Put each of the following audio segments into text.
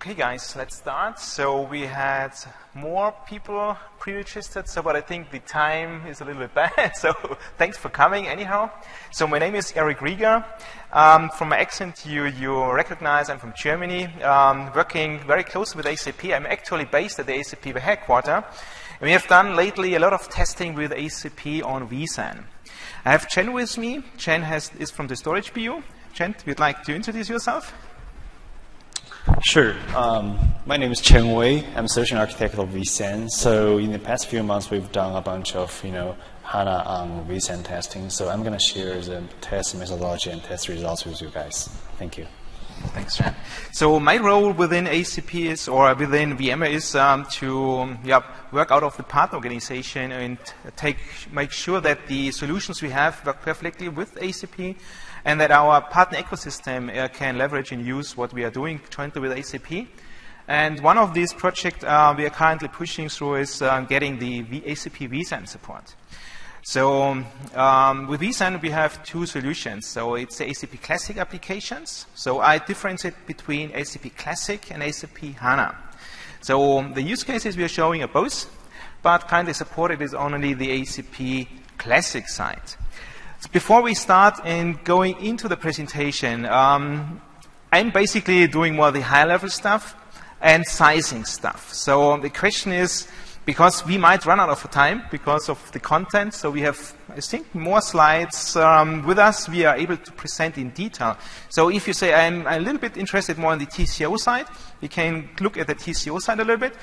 Okay, guys, let's start. So we had more people pre-registered, but I think the time is a little bit bad. So thanks for coming anyhow. So my name is Eric Rieger. From my accent, you recognize I'm from Germany, working very closely with SAP. I'm actually based at the SAP headquarters. And we have done lately a lot of testing with SAP on vSAN. I have Chen with me. Chen is from the storage BU. Chen, would you like to introduce yourself? Sure. My name is Chen Wei. I'm solution architect of vSAN. So in the past few months, we've done a bunch of HANA on vSAN testing. So I'm going to share the test methodology and test results with you guys. Thank you. Thanks, Chen. So my role within ACP is, or within VMware, is to work out of the partner organization and make sure that the solutions we have work perfectly with ACP, and that our partner ecosystem can leverage and use what we are doing jointly with ACP. And one of these projects we are currently pushing through is getting the ACP vSAN support. So with vSAN, we have two solutions. So it's the ACP Classic applications. So I differentiate between ACP Classic and ACP HANA. So the use cases we are showing are both, but currently supported is only the ACP Classic side. So before we start and going into the presentation, I'm basically doing more the high-level stuff and sizing stuff. So the question is, because we might run out of time because of the content, so we have, I think, more slides with us. We are able to present in detail. So if you say, I'm a little bit interested more on the TCO side, we can look at the TCO side a little bit.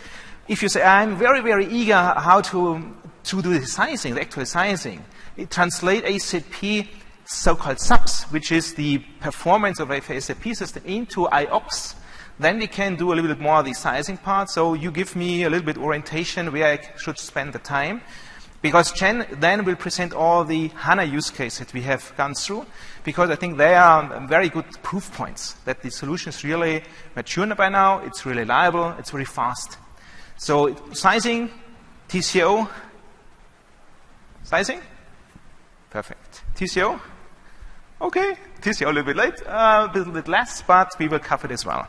If you say, I'm very, very eager how to do the sizing, the actual sizing, we translate ACP so-called subs, which is the performance of a SAP system, into IOPS. Then we can do a little bit more of the sizing part. So you give me a little bit orientation where I should spend the time. Because Chen then will present all the HANA use cases we have gone through, because I think they are very good proof points that the solution is really mature by now, it's really reliable, it's very fast. So sizing, TCO, sizing? Perfect. TCO? Okay, TCO a little bit late, a little bit less, but we will cover it as well.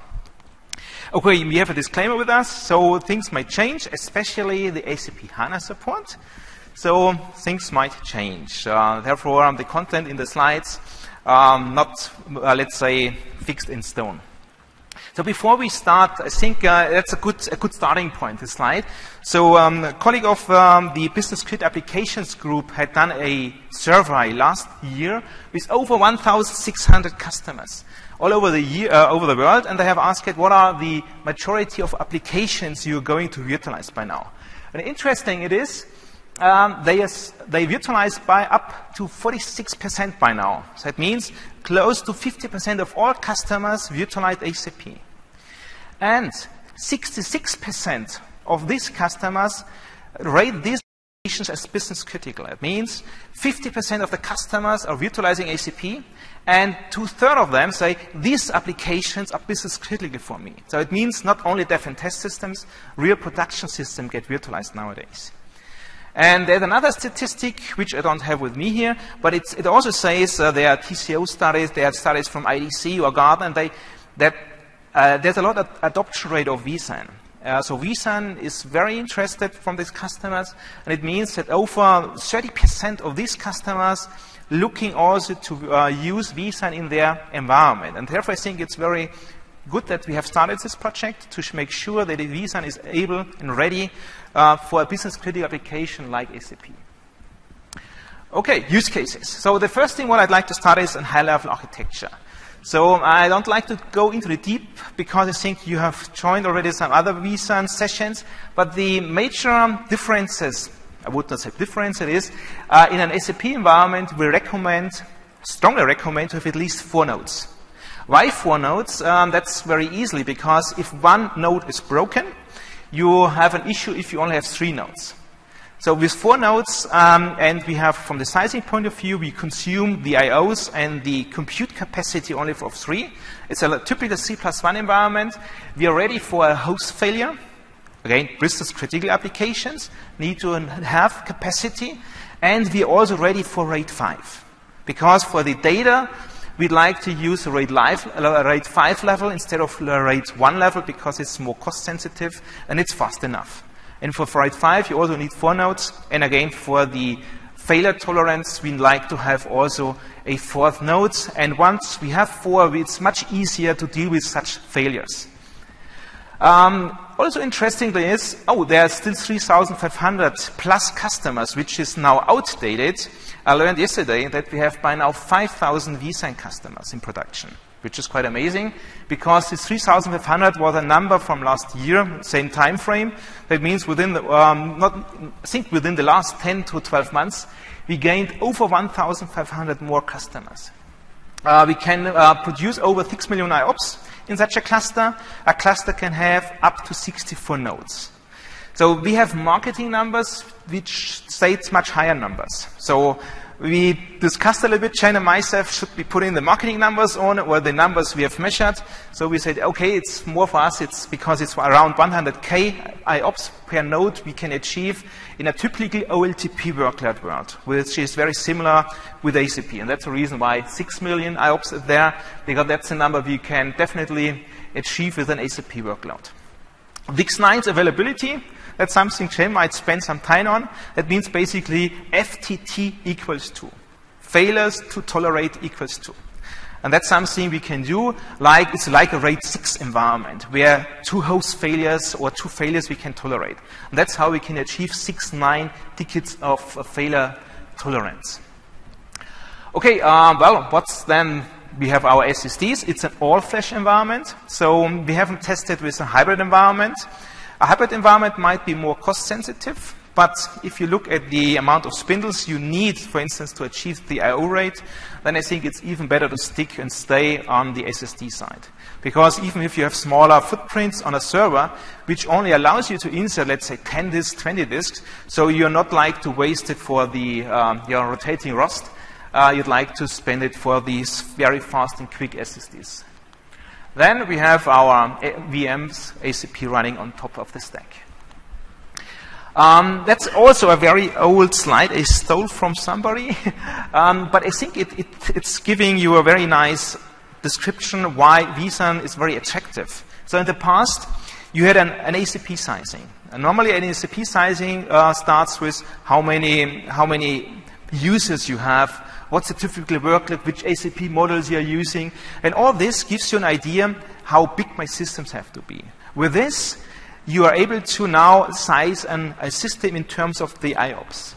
Okay, we have a disclaimer with us, so things might change, especially the ACP HANA support. So things might change. Therefore, the content in the slides not, let's say, fixed in stone. So before we start, I think that's a good starting point, this slide. So a colleague of the Business Critical Applications group had done a survey last year with over 1,600 customers all over the world, and they have asked what are the majority of applications you're going to virtualize by now. And interesting it is, they virtualize by up to 46% by now. So that means close to 50% of all customers virtualize ACP. And 66% of these customers rate these applications as business critical. It means 50% of the customers are virtualizing ACP, and 2/3 of them say these applications are business critical for me. So it means not only dev and test systems, real production systems get virtualized nowadays. And there's another statistic, which I don't have with me here, but it also says there are TCO studies, there are studies from IDC or Gartner, and there's a lot of adoption rate of vSAN. So vSAN is very interested from these customers, and it means that over 30% of these customers looking also to use vSAN in their environment. And therefore, I think it's very good that we have started this project to make sure that the vSAN is able and ready for a business-critical application like ACP. Okay, use cases. So the first thing what I'd like to start is a high-level architecture. So I don't like to go into the deep because I think you have joined already some other vSAN sessions, but the major differences, I would not say difference, it is in an SAP environment we strongly recommend to have at least 4 nodes. Why 4 nodes? That's very easily because if one node is broken, you have an issue if you only have 3 nodes. So with 4 nodes, and we have, from the sizing point of view, we consume the IOs and the compute capacity only of 3. It's a typical C++ environment. We are ready for a host failure. Again, business critical applications need to have capacity. And we are also ready for RAID 5. Because for the data, we'd like to use a RAID 5 level instead of the RAID 1 level because it's more cost sensitive and it's fast enough. And for RAID 5, you also need 4 nodes. And again, for the failure tolerance, we like to have also a 4th node. And once we have 4, it's much easier to deal with such failures. Also interestingly is, there are still 3,500 plus customers, which is now outdated. I learned yesterday that we have by now 5,000 vSAN customers in production, which is quite amazing, because this 3,500 was a number from last year, same time frame. That means within the, within the last 10 to 12 months, we gained over 1,500 more customers. We can produce over 6 million IOPS in such a cluster. A cluster can have up to 64 nodes. So we have marketing numbers which states much higher numbers. So we discussed a little bit, Chen and myself, should be putting the marketing numbers on or the numbers we have measured. So we said, okay, it's more for us, it's because it's around 100K IOPS per node we can achieve in a typical OLTP workload world, which is very similar with ACP. And that's the reason why 6 million IOPS is there, because that's the number we can definitely achieve with an ACP workload. VIX9's availability, that's something Chen might spend some time on. That means basically FTT equals 2. Failures to tolerate equals 2. And that's something we can do, like it's like a RAID 6 environment, where 2 host failures or 2 failures we can tolerate. And that's how we can achieve 6-9 tickets of failure tolerance. Okay, well, what's then? We have our SSDs. It's an all-flash environment. So we haven't tested with a hybrid environment. A hybrid environment might be more cost-sensitive, but if you look at the amount of spindles you need, for instance, to achieve the I/O rate, then I think it's even better to stick and stay on the SSD side. Because even if you have smaller footprints on a server, which only allows you to insert, let's say, 10 disks, 20 disks, so you're not like to waste it for the your rotating rust, you'd like to spend it for these very fast and quick SSDs. Then we have our VM's ACP running on top of the stack. That's also a very old slide I stole from somebody, but I think it's giving you a very nice description why vSAN is very attractive. So in the past, you had an ACP sizing. And normally an ACP sizing starts with how many users you have, what's the typical workload, which ACP models you're using, and all this gives you an idea how big my systems have to be. With this, you are able to now size a system in terms of the IOPS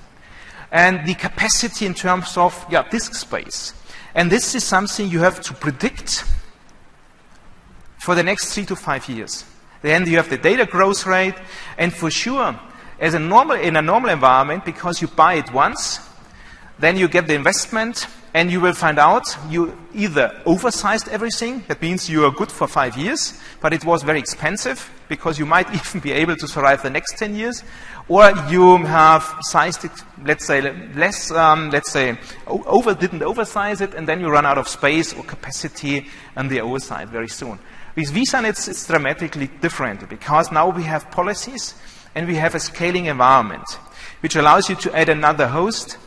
and the capacity in terms of disk space. And this is something you have to predict for the next 3 to 5 years. Then you have the data growth rate, and for sure, in a normal environment, because you buy it once, then you get the investment, and you will find out you either oversized everything, that means you are good for 5 years, but it was very expensive, because you might even be able to survive the next 10 years, or you have sized it, let's say, didn't oversize it, and then you run out of space or capacity on the overside very soon. With vSAN, it's dramatically different, because now we have policies, and we have a scaling environment, which allows you to add another host,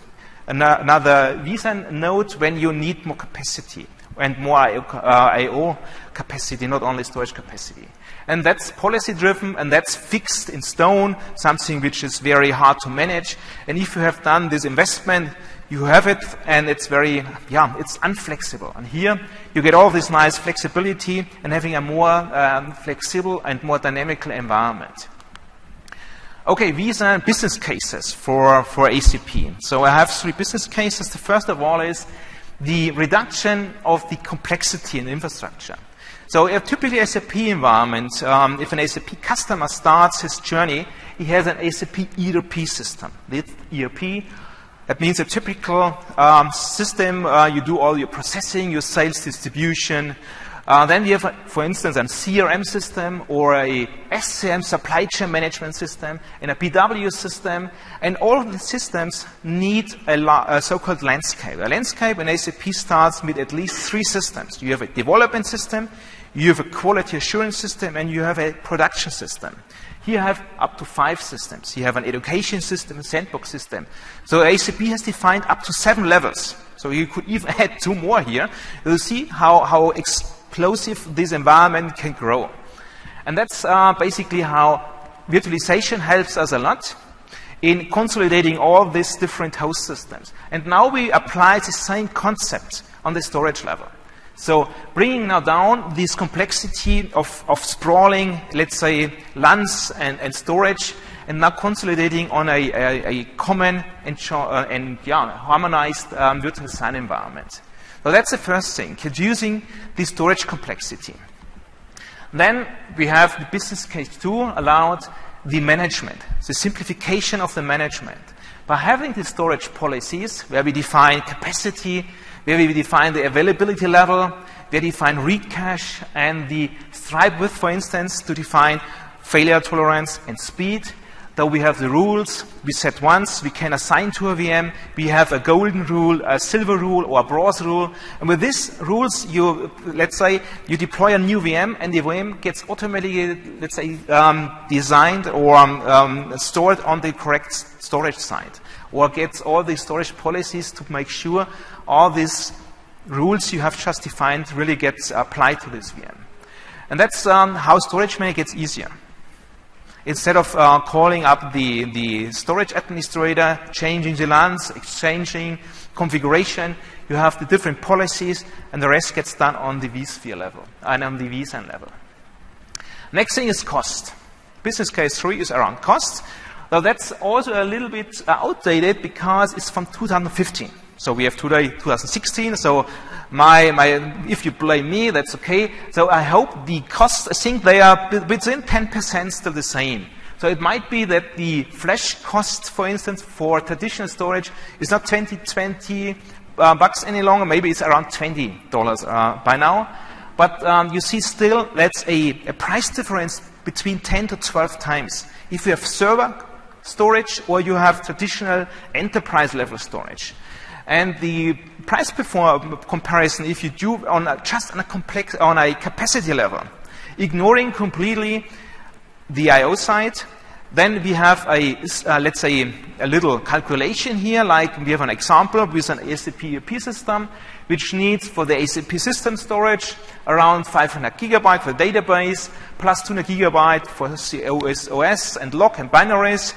another vSAN node when you need more capacity and more I/O capacity, not only storage capacity. And that's policy-driven, and that's fixed in stone, something which is very hard to manage. And if you have done this investment, you have it, and it's very, it's unflexible. And here, you get all this nice flexibility and having a more flexible and more dynamical environment. Okay, these are business cases for ACP. So I have 3 business cases. The first of all is the reduction of the complexity in infrastructure. So a typically SAP environment, if an SAP customer starts his journey, he has an SAP ERP system. This ERP, that means a typical system. You do all your processing, your sales distribution. Then we have, for instance, a CRM system or a SCM, supply chain management system, and a BW system. And all of the systems need a so-called landscape. A landscape in SAP starts with at least 3 systems. You have a development system, you have a quality assurance system, and you have a production system. Here you have up to 5 systems. You have an education system, a sandbox system. So SAP has defined up to 7 levels. So you could even add 2 more here. You'll see how explosive this environment can grow. And that's basically how virtualization helps us a lot in consolidating all these different host systems. And now we apply the same concept on the storage level. So bringing now down this complexity of sprawling, let's say, LANs and storage, and now consolidating on a common and harmonized virtual design environment. So that's the first thing, reducing the storage complexity. Then we have the business case 2 allowed the management, the simplification of the management. By having the storage policies where we define capacity, where we define the availability level, where we define read cache and the stripe width, for instance, to define failure tolerance and speed. Though we have the rules, we set once, we can assign to a VM, we have a golden rule, a silver rule, or a bronze rule. And with these rules, let's say, you deploy a new VM, and the VM gets automatically, let's say, designed or stored on the correct storage site, or gets all the storage policies to make sure all these rules you have just defined really gets applied to this VM. And that's how storage management gets easier. Instead of calling up the storage administrator, changing the LANs, exchanging configuration, you have the different policies, and the rest gets done on the vSphere level and on the vSAN level. Next thing is cost. Business case 3 is around cost. Now that's also a little bit outdated because it's from 2015. So we have today 2016. So if you blame me, that's okay. So I hope the costs, I think they are within 10% still the same. So it might be that the flash cost, for instance, for traditional storage is not $20 bucks any longer. Maybe it's around $20 by now. But you see still that's a price difference between 10 to 12 times. If you have server storage or you have traditional enterprise level storage. And the price comparison, if you do just on a capacity level, ignoring completely the I/O side, then we have let's say, a little calculation here. Like we have an example with an SAP ERP system, which needs for the SAP system storage around 500 gigabytes for database, plus 200 gigabytes for OS and log and binaries.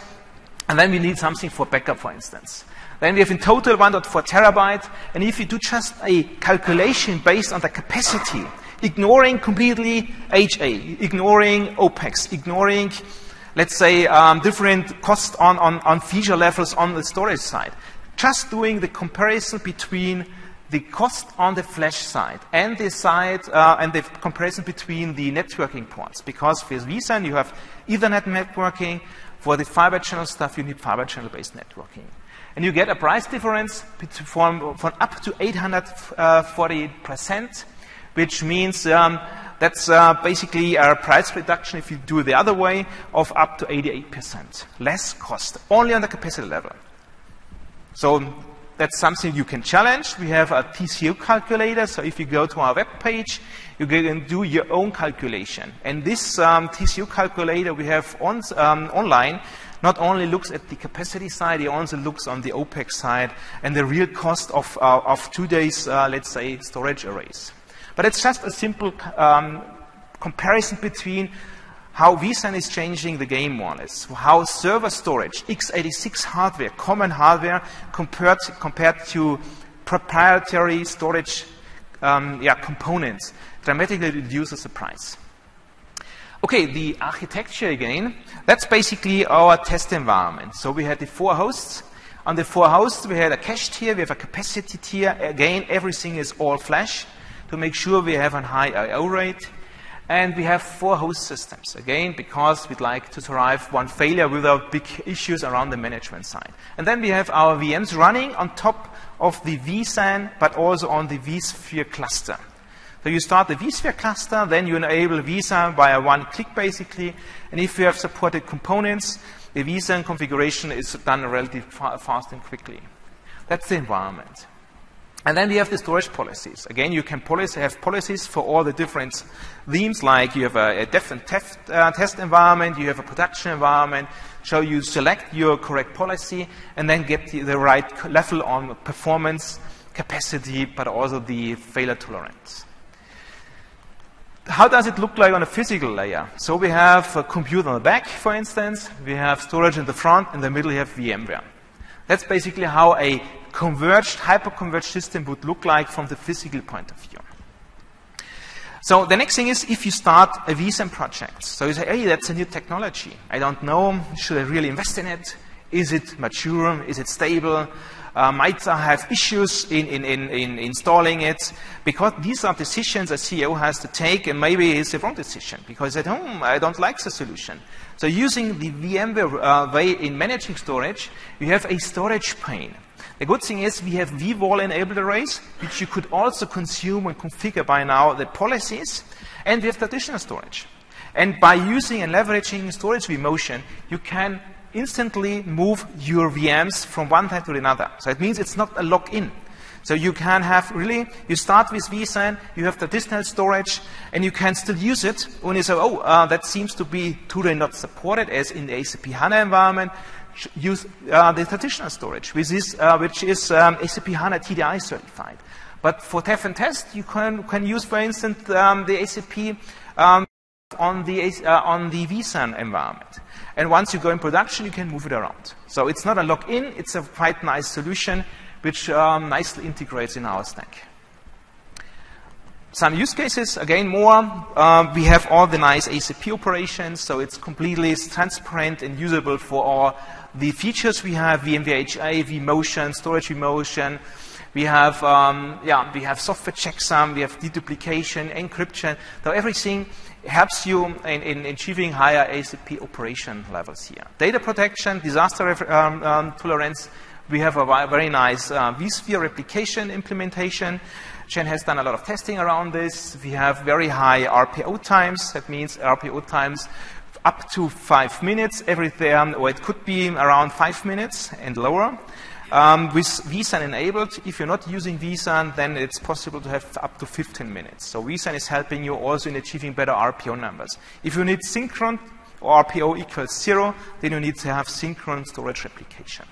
And then we need something for backup, for instance. Then we have in total 1.4 terabyte. And if you do just a calculation based on the capacity, ignoring completely HA, ignoring OPEX, ignoring, let's say, different costs on feature levels on the storage side, just doing the comparison between the cost on the flash side and the side and the comparison between the networking ports. Because with vSAN you have Ethernet networking. For the fiber channel stuff, you need fiber channel based networking. And you get a price difference from up to 840%, which means that's basically a price reduction, if you do it the other way, of up to 88%. Less cost, only on the capacity level. So that's something you can challenge. We have a TCO calculator, so if you go to our web page, you can do your own calculation. And this TCO calculator we have online not only looks at the capacity side, it also looks on the OPEX side and the real cost of today's, let's say, storage arrays. But it's just a simple comparison between how vSAN is changing the game more or less, how server storage, x86 hardware, common hardware, compared to proprietary storage components, dramatically reduces the price. Okay, the architecture again, that's basically our test environment. So we had the 4 hosts. On the 4 hosts, we had a cache tier, we have a capacity tier. Again, everything is all flash to make sure we have a high I/O rate. And we have 4 host systems, again, because we'd like to survive one failure without big issues around the management side. And then we have our VMs running on top of the vSAN, but also on the vSphere cluster. So you start the vSphere cluster, then you enable vSAN by a one click, basically. And if you have supported components, the vSAN configuration is done relatively fast and quickly. That's the environment. And then we have the storage policies. Again, you can have policies for all the different themes, like you have a different test environment, you have a production environment, so you select your correct policy and then get the right level on performance, capacity, but also the failure tolerance. How does it look like on a physical layer? So we have a computer on the back, for instance. We have storage in the front. In the middle, you have VMware. That's basically how a converged, hyper-converged system would look like from the physical point of view. So the next thing is if you start a vSAN project. So you say, hey, that's a new technology. I don't know. Should I really invest in it? Is it mature? Is it stable? Might I have issues in installing it? Because these are decisions a CEO has to take, and maybe it's the wrong decision because at home I don't like the solution. So using the VMware way in managing storage, you have a storage pane. The good thing is we have vWall enabled arrays, which you could also consume and configure by now the policies, and we have traditional storage. And by using and leveraging storage vMotion, you can instantly move your VMs from one side to another. So it means it's not a lock-in. So you can have really, you start with vSAN, you have traditional storage, and you can still use it when you say, that seems to be today not supported as in the SAP HANA environment. Use the traditional storage, which is SAP HANA TDI certified. But for TEF and test, you can use, for instance, the SAP on the vSAN environment. And once you go in production, you can move it around. So it's not a lock-in, it's a quite nice solution which nicely integrates in our stack. Some use cases, again, more. We have all the nice ACP operations, so it's completely transparent and usable for all the features we have, VMware HA, vMotion, storage vMotion. We have software checksum, we have deduplication, encryption. So everything helps you in achieving higher ACP operation levels here. Data protection, disaster tolerance. We have a very nice vSphere replication implementation. Chen has done a lot of testing around this. We have very high RPO times. That means RPO times up to 5 minutes everything, or it could be around 5 minutes and lower. With vSAN enabled, if you're not using vSAN, then it's possible to have up to 15 minutes. So vSAN is helping you also in achieving better RPO numbers. If you need synchron or RPO equals 0, then you need to have synchron storage replication.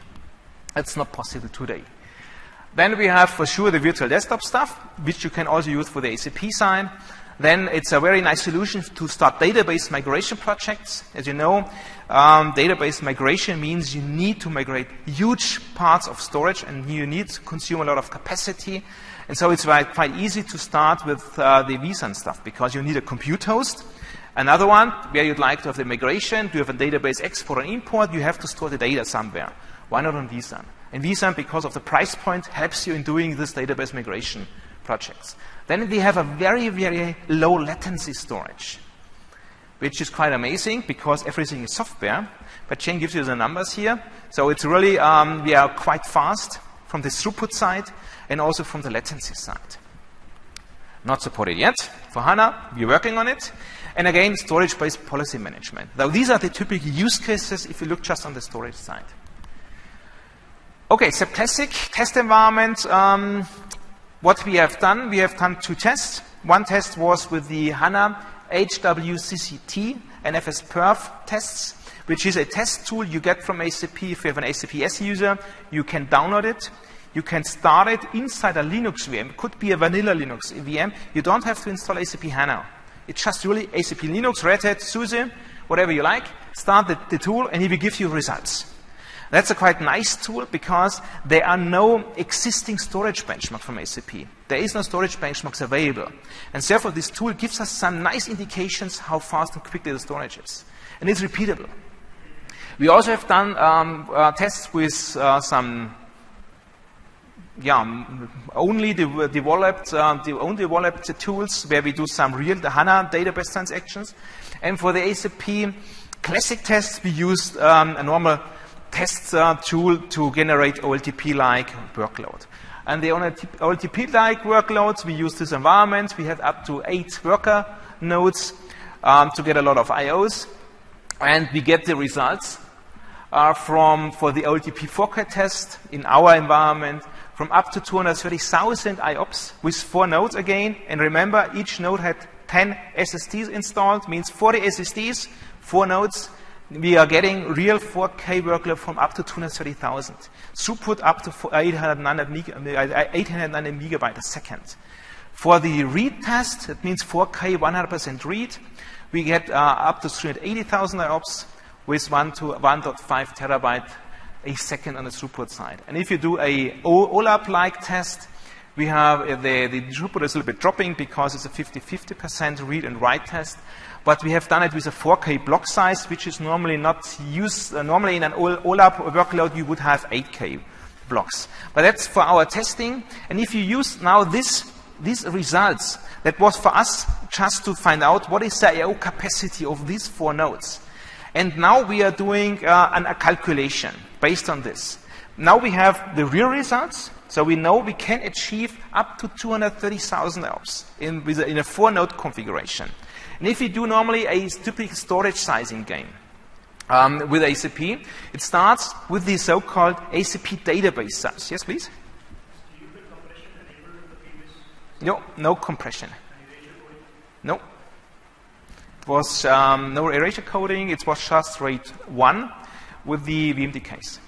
That's not possible today. Then we have for sure the virtual desktop stuff, which you can also use for the ACP side. Then it's a very nice solution to start database migration projects. As you know, database migration means you need to migrate huge parts of storage and you need to consume a lot of capacity. And so it's quite easy to start with the vSAN stuff because you need a compute host. Another one, where you'd like to have the migration, to have a database export and import, you have to store the data somewhere. Why not on vSAN? And vSAN, because of the price point, helps you in doing this database migration projects. Then we have a very, very low latency storage, which is quite amazing because everything is software. But Chen gives you the numbers here. So it's really, we are quite fast from the throughput side and also from the latency side. Not supported yet for HANA. We're working on it. And again, storage-based policy management. Now, these are the typical use cases if you look just on the storage side. Okay, SAP Classic test environment. What we have done 2 tests. One test was with the HANA HWCCT and FSPerf tests, which is a test tool you get from SAP. If you have an SAP S user, you can download it. You can start it inside a Linux VM. It could be a vanilla Linux VM. You don't have to install SAP HANA. It's just really SAP Linux, Red Hat, SUSE, whatever you like. Start the tool, and it will give you results. That's a quite nice tool because there are no existing storage benchmarks from SAP. There is no storage benchmarks available. And therefore, this tool gives us some nice indications how fast and quickly the storage is. And it's repeatable. We also have done tests with some only developed tools where we do some real HANA database transactions. And for the SAP Classic tests, we used a normal test tool to generate OLTP-like workload. And the OLTP-like workloads, we use this environment. We had up to 8 worker nodes to get a lot of IOs. And we get the results for the OLTP forecast test in our environment from up to 230,000 IOPS with 4 nodes again. And remember, each node had 10 SSDs installed, means 40 SSDs, 4 nodes. We are getting real 4K workload from up to 230,000. Throughput up to 890 megabytes a second. For the read test, it means 4K 100% read. We get up to 380,000 IOPS with 1 to 1.5 terabyte a second on the throughput side. And if you do a OLAP-like test, we have the throughput is a little bit dropping because it's a 50-50% read and write test. But we have done it with a 4K block size, which is normally not used. Normally in an OLAP workload, you would have 8K blocks. But that's for our testing. And if you use now these results, that was for us just to find out what is the I/O capacity of these 4 nodes. And now we are doing a calculation based on this. Now we have the real results. So we know we can achieve up to 230,000 IOPS in a 4-node configuration. And if you do normally a typical storage sizing game with ACP, it starts with the so-called ACP database subs. Yes, please? Do you put compression enabled in the previous? No, no compression. Erasure coding? No. It was no erasure coding. It was just RAID 1 with the VMDKs.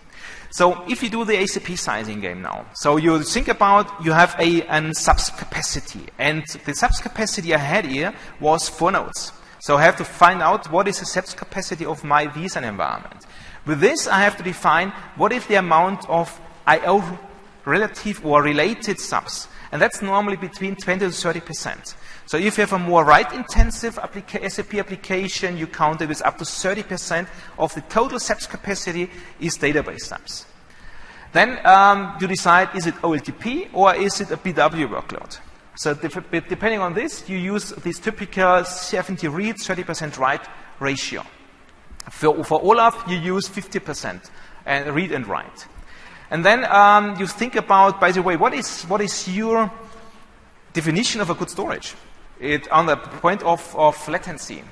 So if you do the ACP sizing game now, so you think about you have a subs capacity, and the subs capacity I had here was 4 nodes. So I have to find out what is the subs capacity of my vSAN environment. With this, I have to define what is the amount of I/O relative or related subs, and that's normally between 20 to 30%. So if you have a more write-intensive SAP application, you count it with up to 30% of the total subs capacity is database subs. Then you decide, is it OLTP or is it a BW workload? So depending on this, you use this typical 70 read, 30% write ratio. For OLAP, you use 50% and read and write. And then you think about, by the way, what is your definition of a good storage? On the point of latency,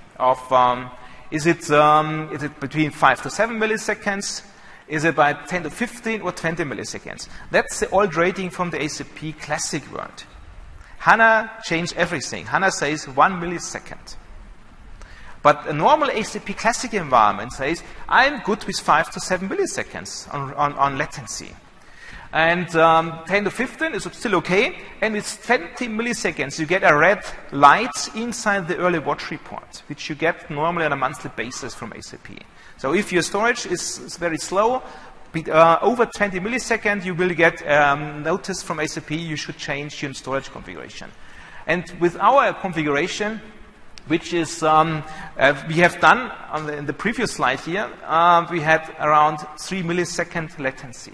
is it between 5 to 7 milliseconds? Is it by 10 to 15 or 20 milliseconds? That's the old rating from the ACP classic world. HANA changed everything. HANA says 1 millisecond. But a normal ACP classic environment says, I'm good with 5 to 7 milliseconds on latency. And 10 to 15 is still okay. And with 20 milliseconds, you get a red light inside the early watch report, which you get normally on a monthly basis from ACP. So if your storage is very slow, over 20 milliseconds, you will get notice from ACP you should change your storage configuration. And with our configuration, which is we have done in the previous slide here, we had around 3 millisecond latency.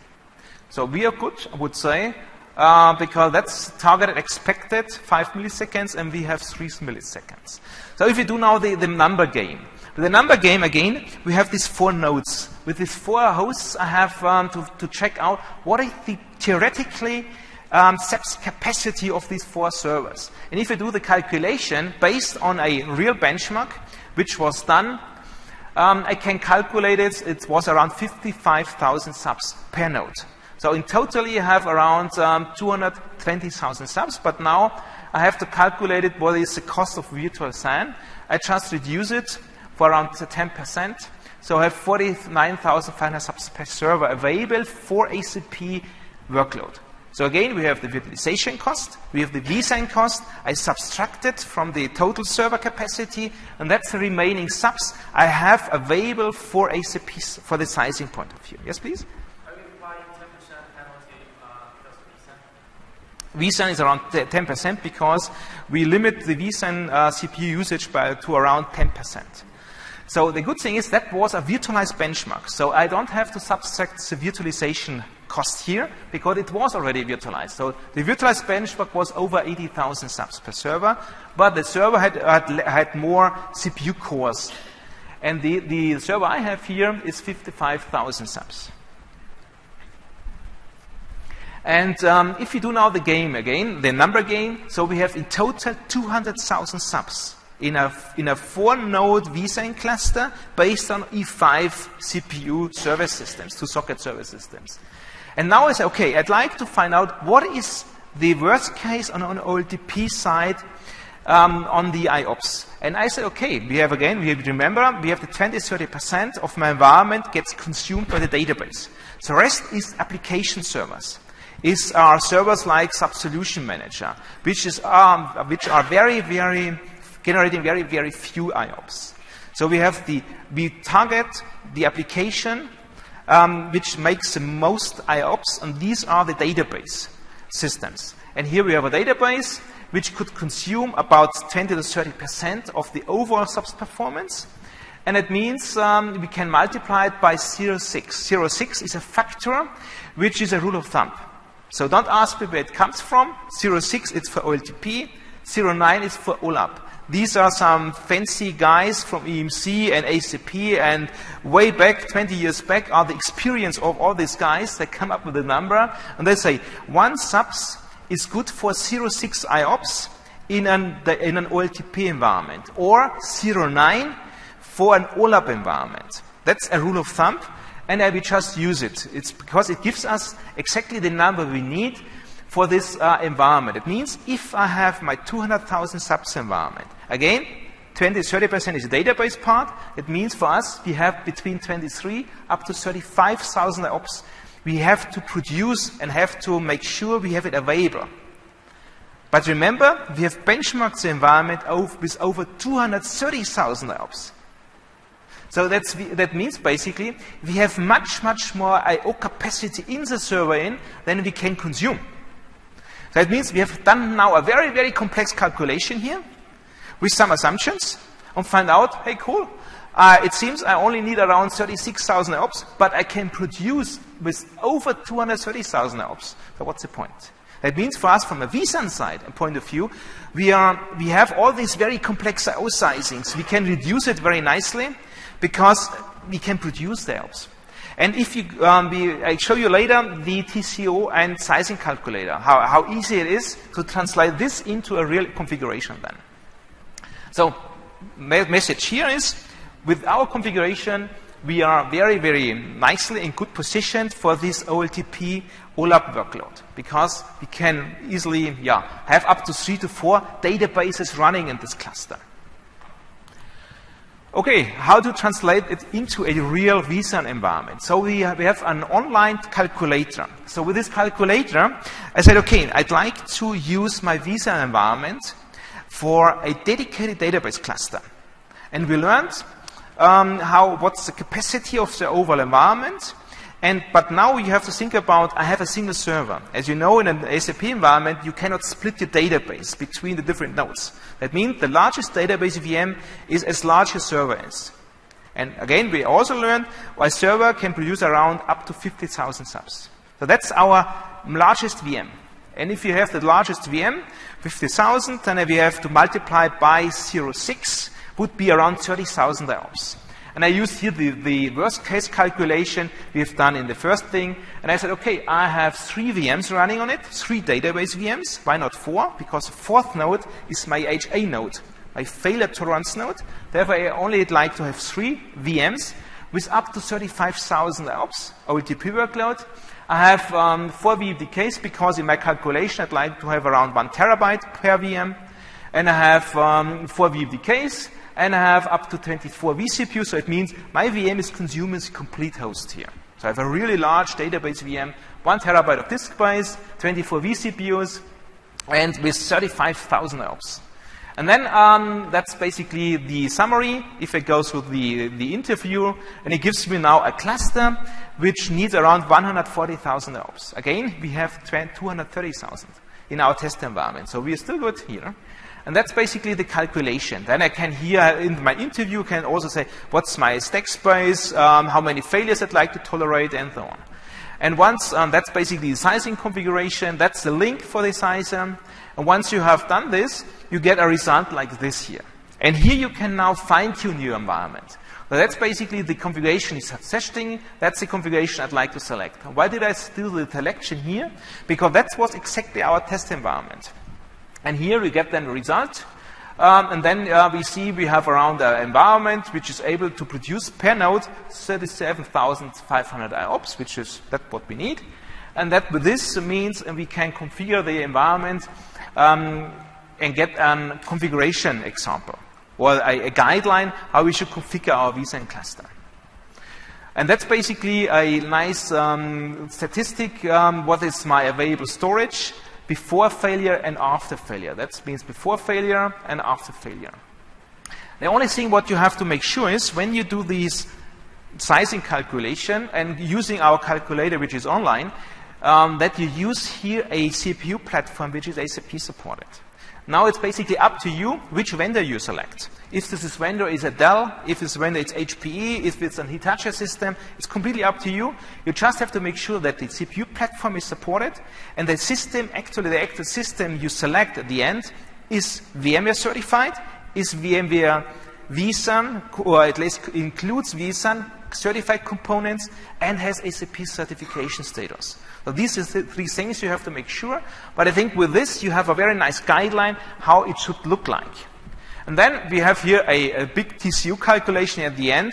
So we are good, I would say, because that's targeted expected 5 milliseconds, and we have 3 milliseconds. So if you do now the number game, the number game again, we have these 4 nodes. With these 4 hosts, I have to check out what is the theoretically SAP's capacity of these 4 servers. And if you do the calculation based on a real benchmark, which was done, I can calculate it. It was around 55,000 subs per node. So in total, you have around 220,000 subs. But now I have to calculate it. What is the cost of virtual SAN? I just reduce it for around 10%. So I have 49,500 subs per server available for ACP workload. So again, we have the virtualization cost, we have the vSAN cost. I subtract it from the total server capacity, and that's the remaining subs I have available for ACP for the sizing point of view. Yes, please? Are you applying 10% penalty because of vSAN? vSAN is around 10% because we limit the vSAN CPU usage to around 10%. So the good thing is that was a virtualized benchmark. So I don't have to subtract the virtualization cost here because it was already virtualized. So the virtualized benchmark was over 80,000 subs per server, but the server had more CPU cores. And the server I have here is 55,000 subs. And if you do now the game again, the number game, so we have in total 200,000 subs in a 4-node vSAN cluster based on E5 CPU server systems, 2-socket server systems. And now I say, okay, I'd like to find out what is the worst case on an OLTP side on the IOPS. And I said, okay, remember, we have the 20-30% of my environment gets consumed by the database. The rest is application servers. Are servers like SAP Solution Manager, which are generating very few IOPS. So we target the application which makes the most IOPS, and these are the database systems. And here we have a database which could consume about 20-30% of the overall SAP's performance. And it means we can multiply it by 0.6. 0.6 is a factor, which is a rule of thumb. So don't ask me where it comes from. 0.6 is for OLTP. 0.9 is for OLAP. These are some fancy guys from EMC and SAP, and way back, 20 years back, are the experience of all these guys. They come up with a number, and they say 1 subs is good for 0.6 IOPS in an OLTP environment, or 0.9 for an OLAP environment. That's a rule of thumb, and I will just use it. It's because it gives us exactly the number we need for this environment. It means if I have my 200,000 subs environment, again, 20-30% is the database part. It means for us, we have between 23 up to 35,000 IOPS we have to produce and have to make sure we have it available. But remember, we have benchmarked the environment with over 230,000 IOPS. So that means basically we have much more I/O capacity in the server than we can consume. So that means we have done now a very complex calculation here with some assumptions and find out, hey, cool, it seems I only need around 36,000 IOPS, but I can produce with over 230,000 IOPS. So what's the point? That means for us, from a vSAN side point of view, we have all these very complex I/O sizings. We can reduce it very nicely because we can produce the IOPS. And if you, I'll show you later the TCO and sizing calculator, how easy it is to translate this into a real configuration then. So, message here is, with our configuration, we are very nicely in good position for this OLTP OLAP workload, because we can easily have up to 3 to 4 databases running in this cluster. Okay, how to translate it into a real vSAN environment? So we have an online calculator. So with this calculator, I said, okay, I'd like to use my vSAN environment for a dedicated database cluster. And we learned what's the capacity of the overall environment. But now you have to think about, I have a single server. As you know, in an SAP environment, you cannot split your database between the different nodes. That means the largest database VM is as large as server is. And again, we also learned a server can produce around up to 50,000 subs. So that's our largest VM. And if you have the largest VM, 50,000, then we have to multiply by 0.6, would be around 30,000 IOPS. And I used here the worst case calculation we have done in the first thing. And I said, okay, I have 3 VMs running on it, 3 database VMs. Why not 4? Because the 4th node is my HA node, my failure tolerance node. Therefore, I only like to have 3 VMs with up to 35,000 IOPS, OLTP workload. I have 4 VMDKs because in my calculation I'd like to have around 1 terabyte per VM. And I have 4 VMDKs. And I have up to 24 vCPUs, so it means my VM is consuming the complete host here. So I have a really large database VM, 1 terabyte of disk space, 24 vCPUs, and with 35,000 IOPS. And then that's basically the summary. If I go through the interview, and it gives me now a cluster which needs around 140,000 IOPS. Again, we have 230,000 in our test environment, so we are still good here. And that's basically the calculation. Then I can here, in my interview, can also say, what's my stack space, how many failures I'd like to tolerate, and so on. And once, that's basically the sizing configuration, that's the link for the sizer. And once you have done this, you get a result like this here. And here you can now fine-tune your environment. So that's basically the configuration is testing. That's the configuration I'd like to select. Why did I do the selection here? Because that was exactly our test environment. And here we get then the result. And then we see we have around an environment which is able to produce per node 37,500 IOPS, which is that's what we need. and that with this means we can configure the environment and get a configuration example, or a guideline how we should configure our vSAN cluster. And that's basically a nice statistic, what is my available storage before failure and after failure. That means before failure and after failure. The only thing what you have to make sure is when you do these sizing calculation and using our calculator which is online, that you use here a CPU platform which is SAP supported. Now it's basically up to you which vendor you select. If this vendor is a Dell, if this vendor is HPE, if it's an Hitachi system, it's completely up to you. You just have to make sure that the CPU platform is supported and the system, actually the actual system you select at the end is VMware certified, is VMware vSAN, or at least includes vSAN certified components and has SAP certification status. So these are the three things you have to make sure. But I think with this, you have a very nice guideline how it should look like. And then we have here a big TCO calculation at the end,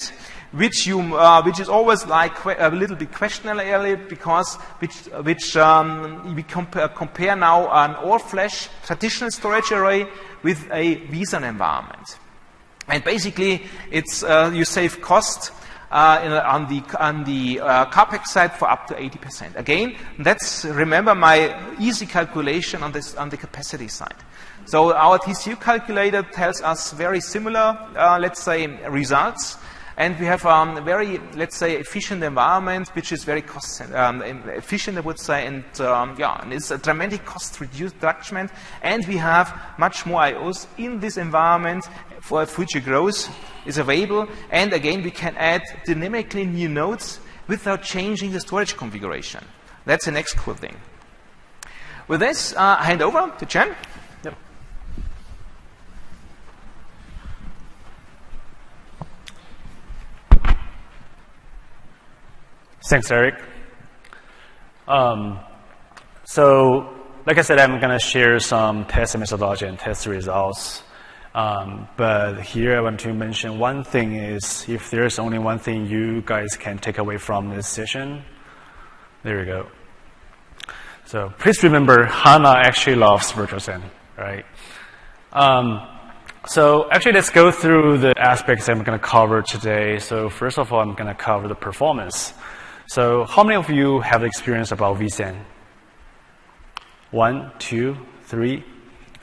which is always like a little bit questionable because we compare now an all-flash traditional storage array with a vSAN environment. And basically, it's you save cost on the CapEx side for up to 80%. Again, that's, remember my easy calculation on the capacity side. So our TCU calculator tells us very similar, let's say, results. And we have a very, let's say, efficient environment, which is very cost efficient, I would say, and and it's a dramatic cost reduction. And we have much more IOs in this environment for future growth is available. And again, we can add dynamically new nodes without changing the storage configuration. That's the next cool thing. With this, I hand over to Chen. Yep. Thanks, Eric. So, like I said, I'm going to share some test methodology and test results. But here I want to mention one thing is, if there's only one thing you guys can take away from this session, there we go. So please remember, HANA actually loves VirtualSAN, right? So actually, let's go through the aspects I'm going to cover today. So first of all, I'm going to cover the performance. So how many of you have experience about vSAN? 1, 2, 3.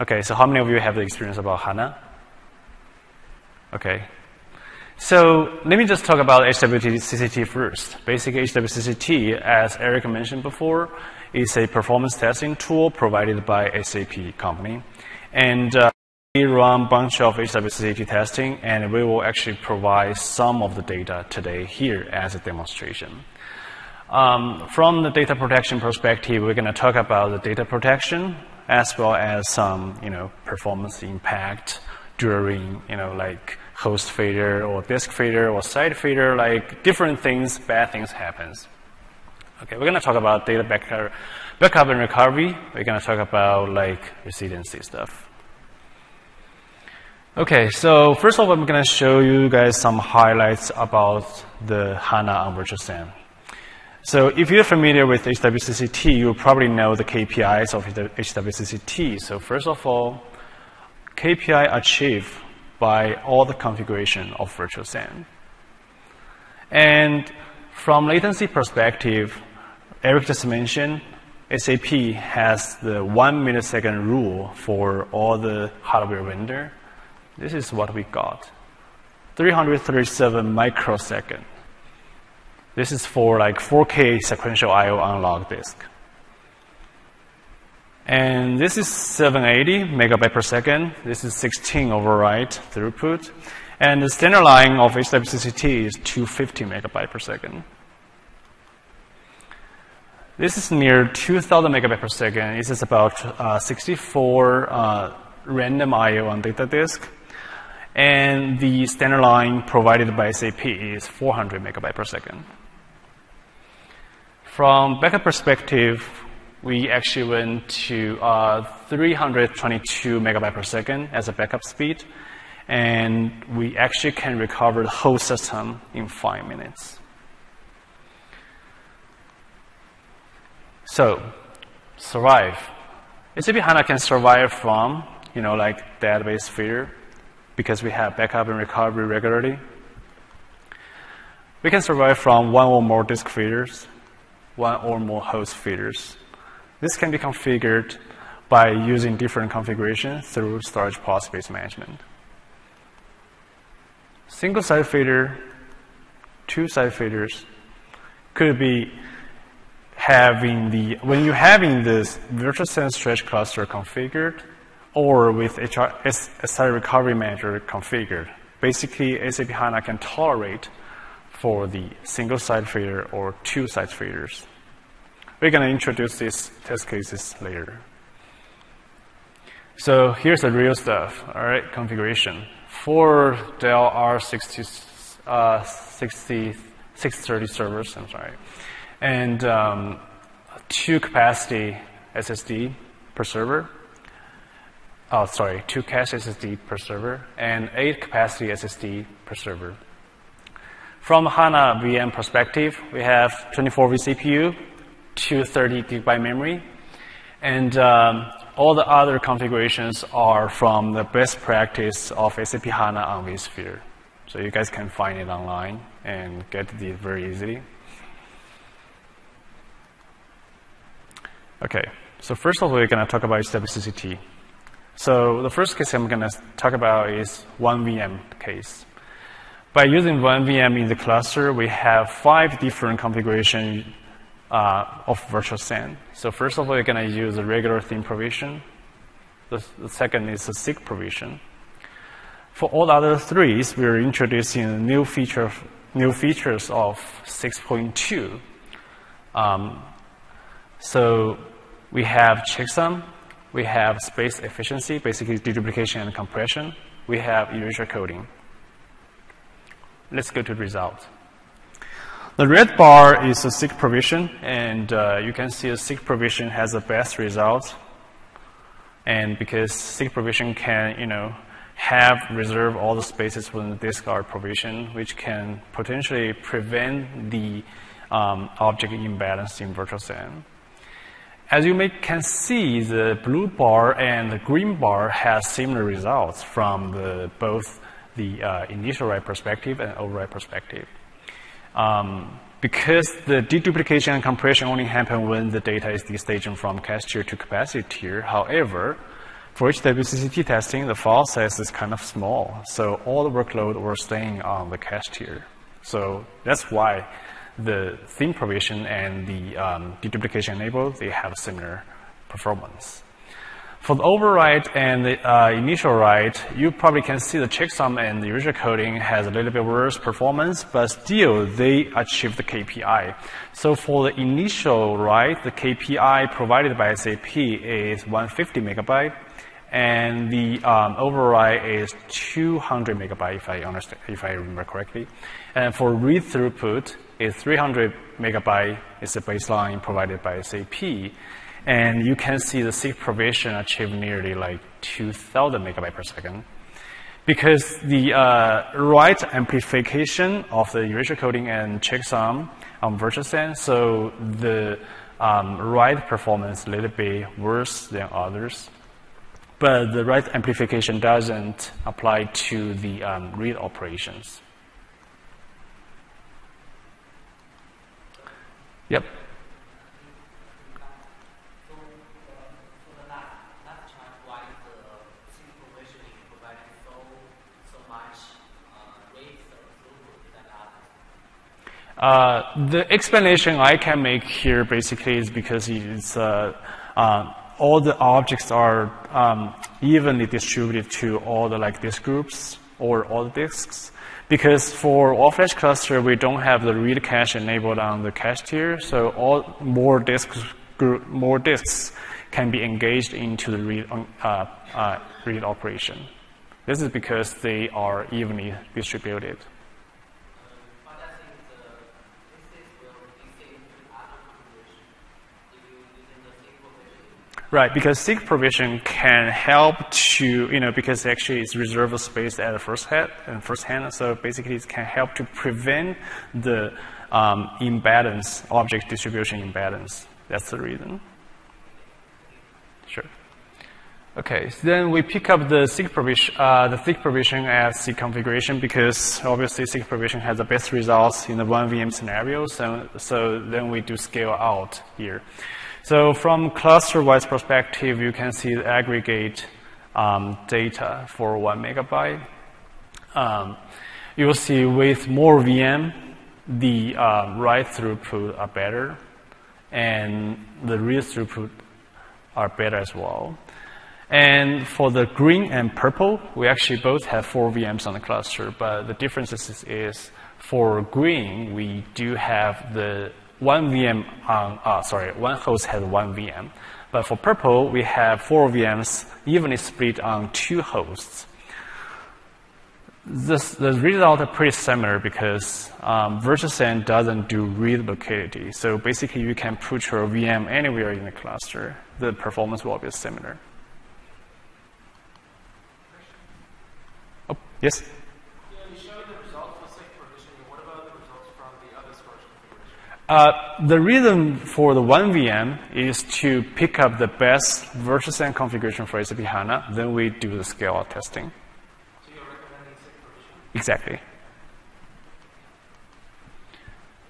Okay, so how many of you have the experience about HANA? Okay. So let me just talk about HWCCT first. Basically, HWCCT, as Eric mentioned before, is a performance testing tool provided by SAP company. And we run a bunch of HWCCT testing, and we will actually provide some of the data today here as a demonstration. From the data protection perspective, we're going to talk about the data protection as well as some, performance impact during, like host failure or disk failure or site failure, like different things, bad things happens. Okay, we're going to talk about data backup and recovery. We're going to talk about like resiliency stuff. Okay, so first of all, I'm going to show you guys some highlights about the HANA on VirtualSAN. So if you're familiar with HWCCT, you probably know the KPIs of HWCCT. So first of all, KPI achieved by all the configuration of VirtualSAN. And from latency perspective, Eric just mentioned, SAP has the 1 millisecond rule for all the hardware vendor. This is what we got, 337 microsecond. This is for like 4K sequential I/O on log disk. And this is 780 megabyte per second. This is 16 overwrite throughput. And the standard line of HWCCT is 250 megabyte per second. This is near 2000 megabyte per second. This is about 64 random I/O on data disk. And the standard line provided by SAP is 400 megabyte per second. From backup perspective, we actually went to 322 megabyte per second as a backup speed. And we actually can recover the whole system in 5 minutes. So, survive. SAP HANA can survive from, like database failure because we have backup and recovery regularly. We can survive from one or more disk failures, one or more host failures. This can be configured by using different configurations through storage policy-based management. Single-site failure, two-site failures could be when you're having this virtual SAN stretch cluster configured or with SRE recovery manager configured. Basically, SAP HANA can tolerate for the single-site failure or two-site failures. We're going to introduce these test cases later. So here's the real stuff, all right, configuration. 4 Dell R630 servers, and 2 capacity SSD per server. 2 cache SSD per server, and 8 capacity SSD per server. From HANA VM perspective, we have 24 vCPU, 230 GB memory, and all the other configurations are from the best practice of SAP HANA on vSphere. So you guys can find it online and get it very easily. Okay, so first of all, we're going to talk about SWCCT. So the first case I'm going to talk about is one VM case. By using one VM in the cluster, we have 5 different configurations of virtual SAN. So first of all, we're going to use the regular theme provision. The second is the SIG provision. For all the other 3s, we're introducing new features of 6.2. So we have checksum, we have space efficiency, basically deduplication and compression. We have erasure coding. Let's go to the result. The red bar is the SIG provision, and you can see the SIG provision has the best result. And because SIG provision can, reserve all the spaces within the disk are provision, which can potentially prevent the object imbalance in virtual SAN. As you can see, the blue bar and the green bar has similar results from both the initial write perspective and overwrite perspective. Because the deduplication and compression only happen when the data is destaging from cache tier to capacity tier. However, for HWCCT testing, the file size is kind of small, so all the workload were staying on the cache tier. So that's why the theme provision and the deduplication enabled, they have similar performance. For the overwrite and the initial write, you probably can see the checksum and the erasure coding has a little bit worse performance, but still they achieve the KPI. So for the initial write, the KPI provided by SAP is 150 megabyte, and the overwrite is 200 megabyte, if I remember correctly. And for read throughput, is 300 megabyte is the baseline provided by SAP. And you can see the SIG provision achieve nearly like 2,000 megabyte per second. Because the write amplification of the erasure coding and checksum on virtual SAN, so the write performance a little bit worse than others. But the write amplification doesn't apply to the read operations. Yep. The explanation I can make here basically is because it's all the objects are evenly distributed to all the disk groups or all the disks. Because for all-flash cluster, we don't have the read cache enabled on the cache tier, so more disks can be engaged into the read operation. This is because they are evenly distributed. Right, because SIG provision can help to, because actually it's reserve space at the first hand, so basically it can help to prevent the imbalance, object distribution imbalance. That's the reason. Sure. Okay, so then we pick up the thick provision as C configuration because obviously thick provision has the best results in the one VM scenario. So then we do scale out here. So from cluster-wise perspective, you can see the aggregate data for 1 megabyte. You will see with more VM, the write throughput are better, and the read throughput are better as well. And for the green and purple, we actually both have 4 VMs on the cluster, but the difference is for green, we do have the one host has 1 VM. But for purple, we have 4 VMs evenly split on 2 hosts. The results are pretty similar because VirtuSAN doesn't do read locality. So basically, you can put your VM anywhere in the cluster. The performance will be similar. Oh, yes? Yeah, you showed the results for thick provisioning. What about the results from the other storage configuration? The reason for the 1 VM is to pick up the best VirtuSAN configuration for SAP HANA. Then we do the scale-out testing. So you're recommending thick provisioning? Exactly.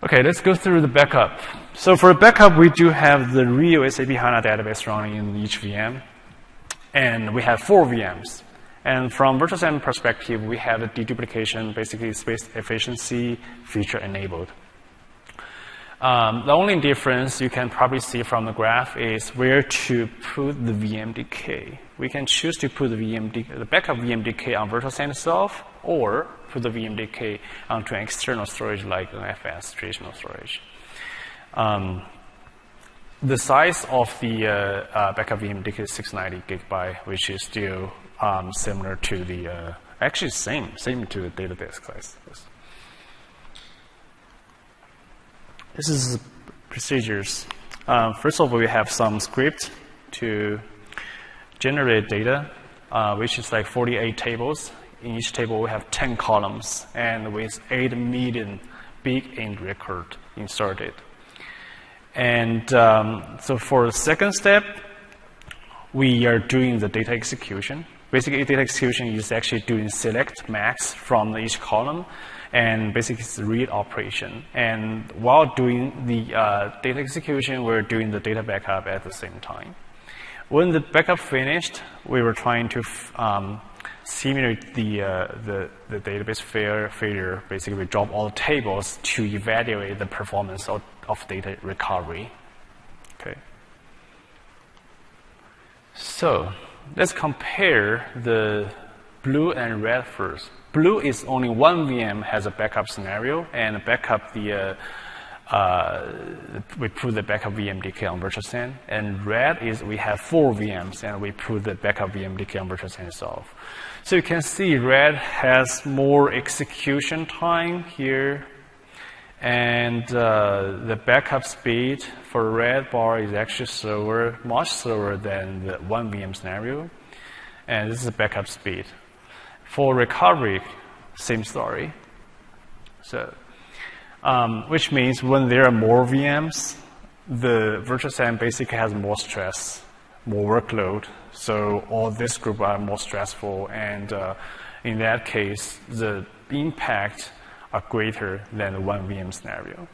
Okay, let's go through the backup. So for backup, we do have the real SAP HANA database running in each VM. And we have 4 VMs. And from VirtuSAN perspective, we have the deduplication, basically space efficiency feature enabled. The only difference you can probably see from the graph is where to put the VMDK. We can choose to put the backup VMDK on VirtuSAN itself, or put the VMDK onto an external storage like an FS, traditional storage. The size of the backup VMDK is 690 gigabyte, which is still similar to the, actually same to the database size. Yes. This is procedures. First of all, we have some script to generate data, which is like 48 tables. In each table, we have 10 columns, and with 8 million big int record inserted. And so for the second step, we are doing the data execution. Basically, data execution is actually doing select max from each column, and basically it's the read operation. And while doing the data execution, we're doing the data backup at the same time. When the backup finished, we were trying to simulate the database failure. Basically, we drop all the tables to evaluate the performance of data recovery. Okay. So let's compare the blue and red first. Blue is only 1 VM has a backup scenario, and backup we put the backup VMDK on VirtuSAN. And red is we have 4 VMs, and we put the backup VMDK on VirtuSAN itself. So you can see red has more execution time here, and the backup speed for red bar is actually slower, much slower than the 1 VM scenario. And this is the backup speed. For recovery, same story. So, which means when there are more VMs, the VirtuSAN basically has more stress, more workload. So all this group are more stressful, and in that case, the impact are greater than the 1 VM scenario.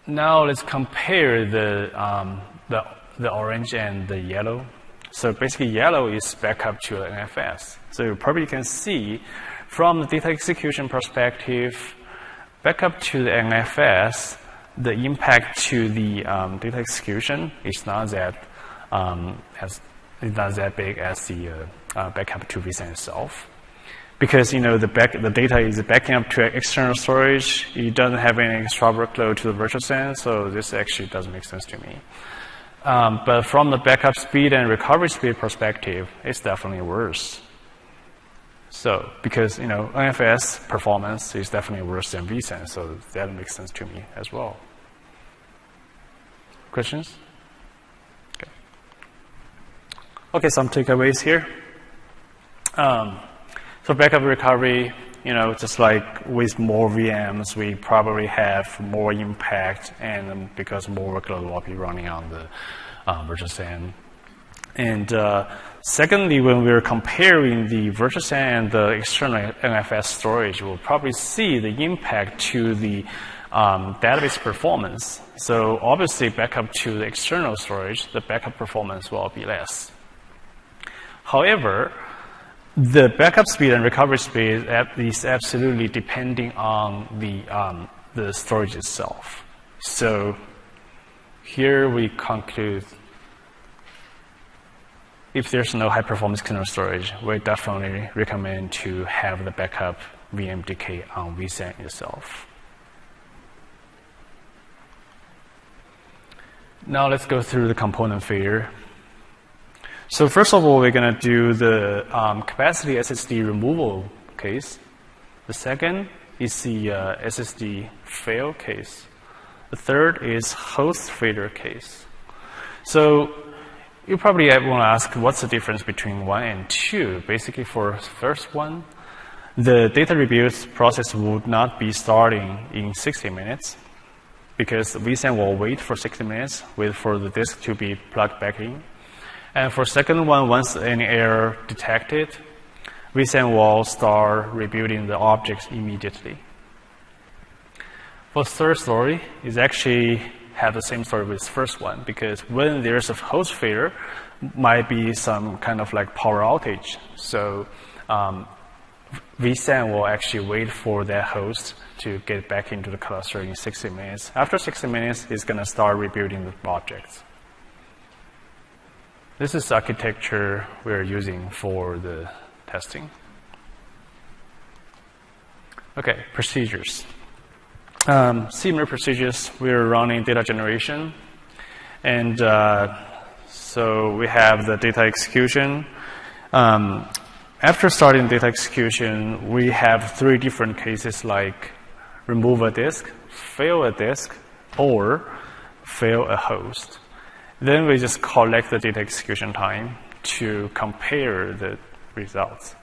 Now let's compare the orange and the yellow. So basically, yellow is backup to an FS. So you probably can see from the data execution perspective, backup to the NFS, the impact to the data execution is not that big as the backup to vSAN itself, because the data is backing up to external storage. It doesn't have any extra workload to the VirtuSAN, so this actually doesn't make sense to me. But from the backup speed and recovery speed perspective, it's definitely worse. So, because NFS performance is definitely worse than vSAN, so that makes sense to me as well. Questions? Okay, some takeaways here. So backup recovery, just like with more VMs, we probably have more impact, and because more workload will be running on the virtual SAN. And secondly, when we're comparing the virtual SAN and the external NFS storage, we'll probably see the impact to the database performance. So obviously, backup to the external storage, the backup performance will be less. However, the backup speed and recovery speed is absolutely depending on the storage itself. So here we conclude, if there's no high-performance kernel storage, we definitely recommend to have the backup VMDK on vSAN itself. Now let's go through the component failure. So first of all, we're going to do the capacity SSD removal case. The second is the SSD fail case. The third is host failure case. So you probably want to ask, what's the difference between 1 and 2? Basically, for first one, the data rebuild process would not be starting in 60 minutes because vSAN will wait for 60 minutes, wait for the disk to be plugged back in. And for second one, once any error detected, vSAN will start rebuilding the objects immediately. For third story, is actually have the same story with first one, because when there's a host failure, might be some kind of like power outage. So vSAN will actually wait for that host to get back into the cluster in 60 minutes. After 60 minutes, it's going to start rebuilding the objects. This is the architecture we're using for the testing. Okay, procedures. Similar procedures, we're running data generation. And so we have the data execution. After starting data execution, we have 3 different cases like remove a disk, fail a disk, or fail a host. Then we just collect the data execution time to compare the results.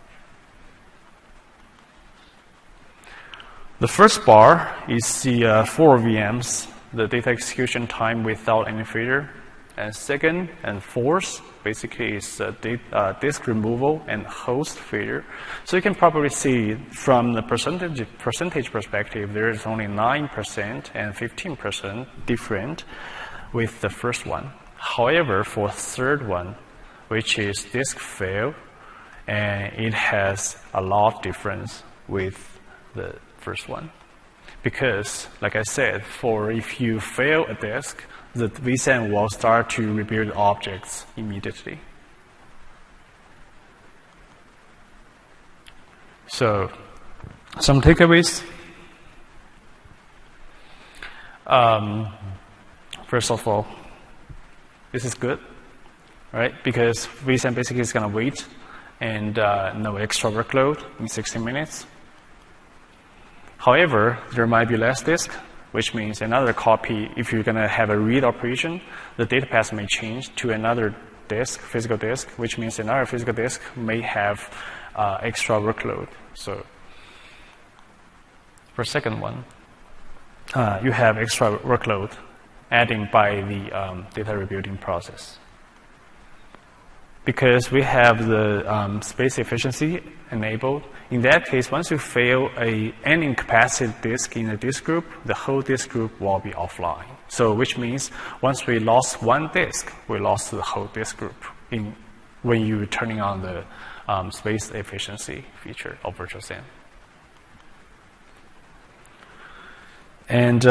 The first bar is the 4 VMs, the data execution time without any failure. And second and fourth, basically, is disk removal and host failure. So you can probably see from the percentage perspective, there is only 9% and 15% different with the first one. However, for third one, which is disk fail, and it has a lot of difference with the first one. Because, like I said, if you fail a disk, the vSAN will start to rebuild objects immediately. So, some takeaways. First of all, this is good, right? Because vSAN basically is going to wait and no extra workload in 60 minutes. However, there might be less disk, which means another copy. If you're going to have a read operation, the data path may change to another disk, physical disk, which means another physical disk may have extra workload. So for second one, you have extra workload adding by the data rebuilding process. Because we have the space efficiency enabled, in that case, once you fail an incapacitated disk in a disk group, the whole disk group will be offline. So which means once we lost one disk, we lost the whole disk group when you're turning on the space efficiency feature of virtual SAN. And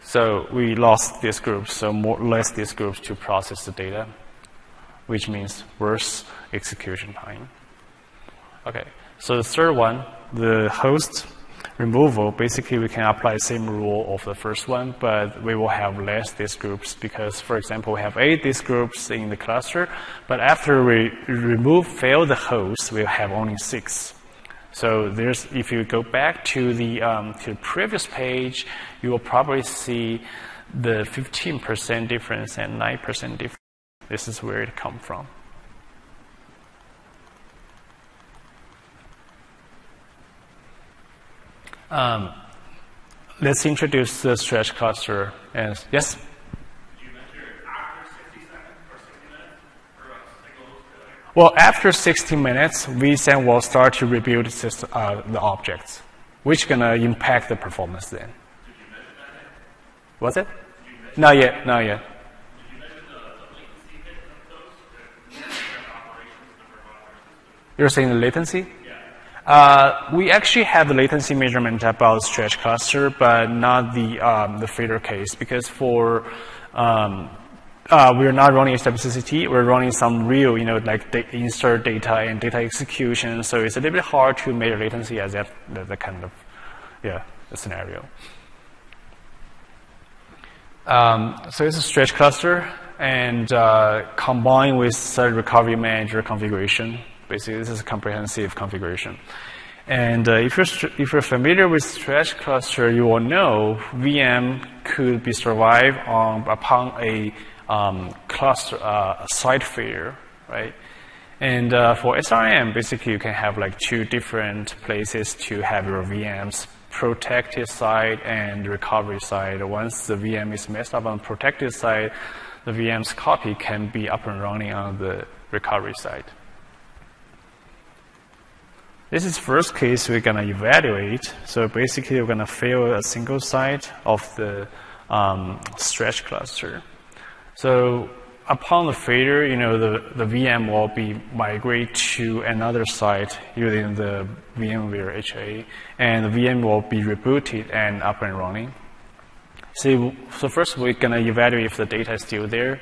so we lost disk groups, so less disk groups to process the data, which means worse execution time. Okay, so the third one, the host removal, basically we can apply the same rule of the first one, but we will have less disk groups because, for example, we have 8 disk groups in the cluster, but after we fail the host, we'll have only 6. So if you go back to the previous page, you will probably see the 15% difference and 9% difference. This is where it comes from. Let's introduce the stretch cluster. And yes? Well, after 60 minutes, vSAN will start to rebuild the objects, which gonna impact the performance then. What's it? Not yet, not yet. You're saying the latency? We actually have the latency measurement about stretch cluster, but not the failure case, because for we're not running SWCT, we're running some real, like insert data and data execution. So it's a little bit hard to measure latency as that kind of, the scenario. So it's a stretch cluster, and combined with site recovery manager configuration. Basically, this is a comprehensive configuration. And if you're familiar with stretch cluster, you will know VM could be survived upon a cluster site failure, right? And for SRM, basically you can have like two different places to have your VMs: protected side and recovery side. Once the VM is messed up on the protected side, the VM's copy can be up and running on the recovery side. This is first case we're going to evaluate. So basically, we're going to fail a single site of the stretch cluster. So upon the failure, the VM will be migrated to another site using the VMware HA, and the VM will be rebooted and up and running. So first, we're going to evaluate if the data is still there.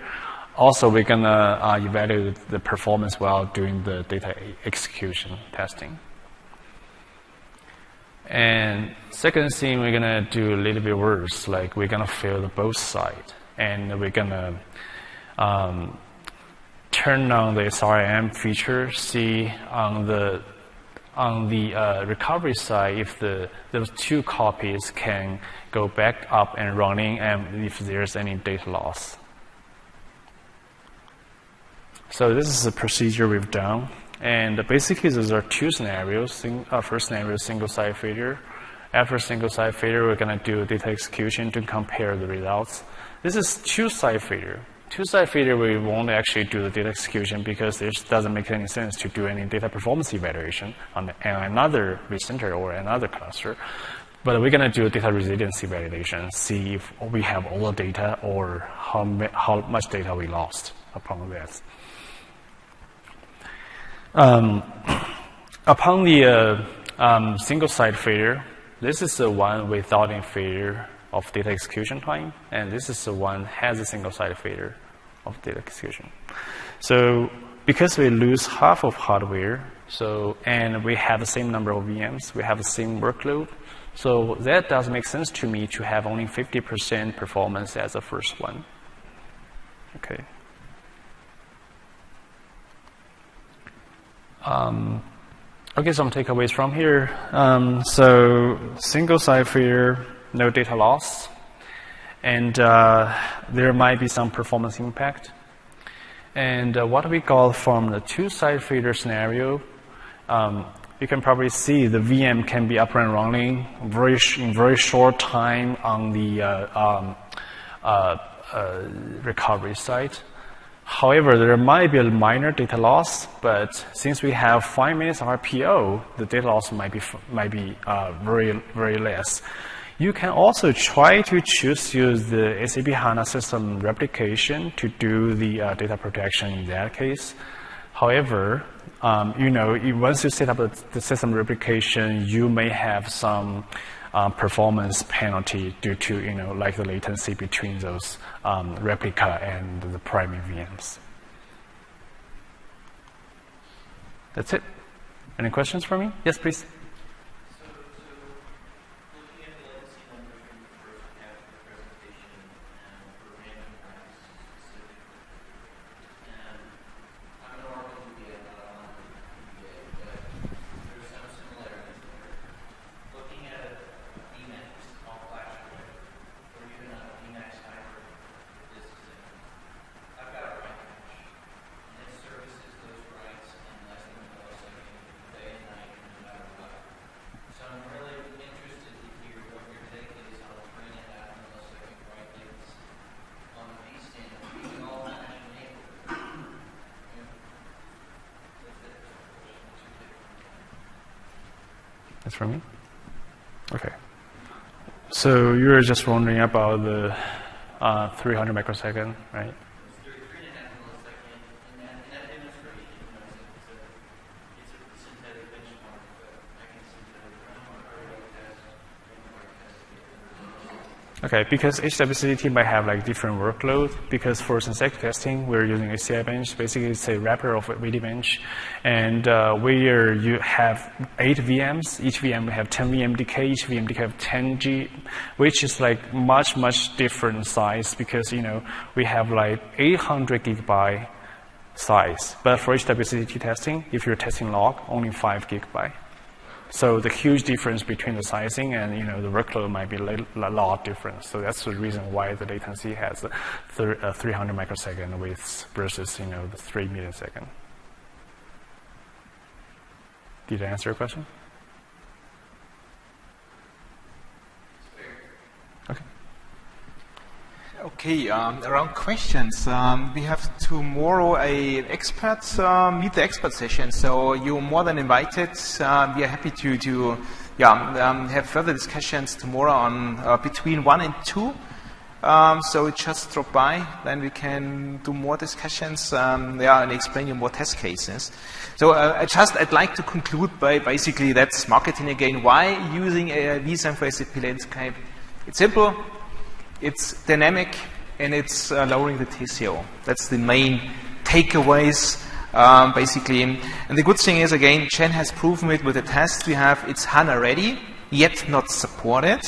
Also, we're going to evaluate the performance while doing the data execution testing. And second thing, we're gonna do a little bit worse. Like we're gonna fail both sides, and we're gonna turn on the SRM feature. See on the recovery side if those two copies can go back up and running, and if there's any data loss. So this is the procedure we've done. And basically, those are two scenarios. First scenario is single site failure. After single site failure, we're going to do data execution to compare the results. This is two site failure. Two site failure, we won't actually do the data execution because it doesn't make any sense to do any data performance evaluation on another vCenter or another cluster. But we're going to do a data resiliency validation, see if we have all the data or how much data we lost upon that. Upon the single site failure, this is the one without any failure of data execution time, and this is the one has a single site failure of data execution. So because we lose half of hardware, and we have the same number of VMs, we have the same workload, so that does make sense to me to have only 50% performance as the first one. Okay. Okay, some takeaways from here. So single site failure, no data loss, and there might be some performance impact. And what we got from the two site failure scenario, you can probably see the VM can be up and running in very short time on the recovery side. However, there might be a minor data loss, but since we have 5 minutes of RPO, the data loss might be very, very less. You can also try to use the SAP HANA system replication to do the data protection in that case. However, once you set up the system replication, you may have some performance penalty due to, like the latency between those replica and the primary VMs. That's it. Any questions for me? Yes, please. Looking at the latency numbers from the first half of the presentation for random practice specifically, I'm an Oracle DBA, not a DBA, but there's some similarities there. Looking at a VMAX all-flash array, or even a VMAX hybrid disk system, I've got a write cache, and it services those writes in less than a millisecond, day and night, no matter what. That's for me? Okay. So you're just wondering about the 300 microsecond, right? Okay, because each WCT might have like different workload. Because for synthetic testing, we're using a CI bench. Basically, it's a wrapper of a VD bench, and where you have 8 VMs. Each VM will have 10 VMDK. Each VMDK have 10 G, which is like much different size. Because we have like 800 gigabyte size, but for each WCT testing, if you're testing log, only 5 gigabyte. So the huge difference between the sizing and the workload might be a lot different. So that's the reason why the latency has a 300 microsecond width versus the 3 millisecond. Did I answer your question? Okay. Okay, around questions. We have tomorrow a expert meet the expert session, so you're more than invited. We are happy to have further discussions tomorrow on between 1 and 2. So just drop by, then we can do more discussions and explain you more test cases. So I'd like to conclude by basically that's marketing again. Why using a vSAN for SAP landscape? It's simple. It's dynamic, and it's lowering the TCO. That's the main takeaways, basically. And the good thing is, again, Chen has proven it with the test we have. It's HANA ready, yet not supported.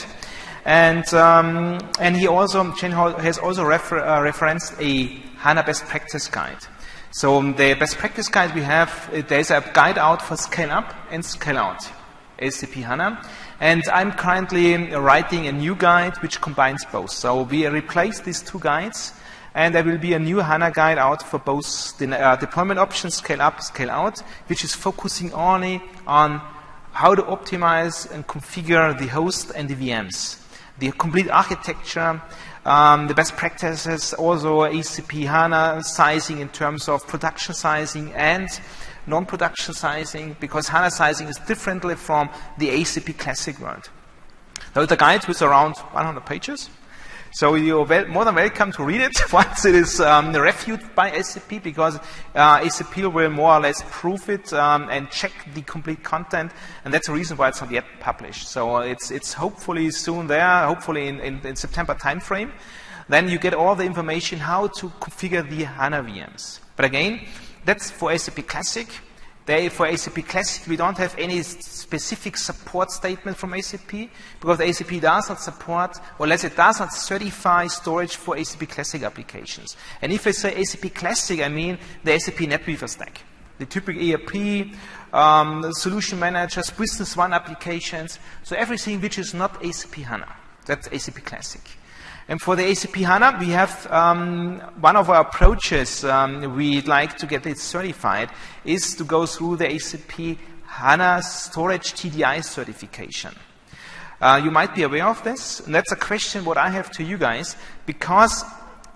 And Chen has also referenced a HANA best practice guide. So the best practice guide we have, there's a guide out for scale up and scale out, SAP HANA. And I'm currently writing a new guide which combines both. So we replace these 2 guides, and there will be a new HANA guide out for both the deployment options, scale up, scale out, which is focusing only on how to optimize and configure the host and the VMs. The complete architecture, the best practices, also ACP HANA sizing in terms of production sizing and non-production sizing, because HANA sizing is differently from the ACP classic world. So the guide was around 100 pages. So you're more than welcome to read it once it is reviewed by SAP, because SAP will more or less prove it and check the complete content, and that's the reason why it's not yet published. So it's hopefully soon there, hopefully in September timeframe. Then you get all the information how to configure the HANA VMs. But again, that's for SAP Classic. For SAP Classic, we don't have any specific support statement from SAP, because SAP does not support, or let's say does not certify storage for SAP Classic applications. And if I say SAP Classic, I mean the SAP NetWeaver stack. The typical ERP, solution managers, Business One applications, so everything which is not SAP HANA. That's SAP Classic. And for the SAP HANA, we have one of our approaches we'd like to get it certified is to go through the SAP HANA Storage TDI certification. You might be aware of this, and that's a question what I have to you guys, because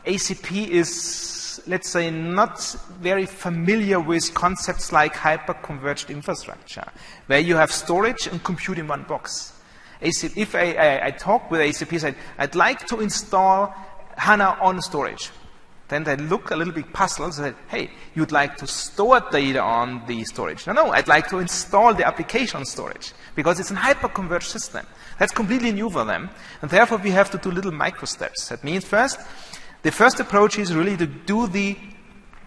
ACP is, let's say, not very familiar with concepts like hyper-converged infrastructure, where you have storage and compute in one box. If I talk with ACP, said, I'd like to install HANA on storage. Then they look a little bit puzzled and said, hey, you'd like to store data on the storage. No, I'd like to install the application on storage, because it's a hyper-converged system. That's completely new for them. And therefore, we have to do little micro steps. That means the first approach is really to do the